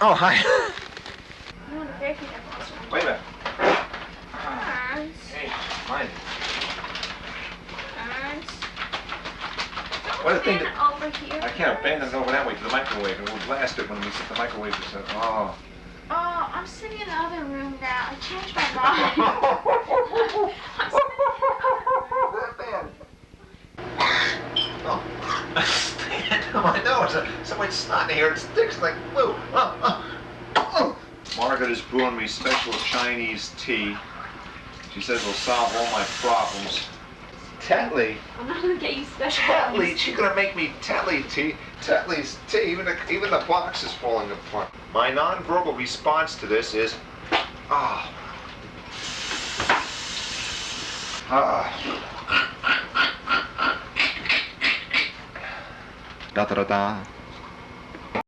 Oh, hi. You want a baby nipples? Wait a minute. Hans. Hey, mine. Hans. What a thing Fan to... over here. I can't abandon it over that way to the microwave. It will blast it when we set the microwave. Oh. Oh, I'm sitting in the other room now. I changed my mind. I'm sitting Oh. I know, it's so much snot in here, it sticks like glue. Margaret is brewing me special Chinese tea. She says it'll solve all my problems. Tetley. I'm not gonna get you special. Tetley, she's gonna make me Tetley tea. Tetley's tea, even the box is falling apart. My non-verbal response to this is, ah. Ah. Da da da da.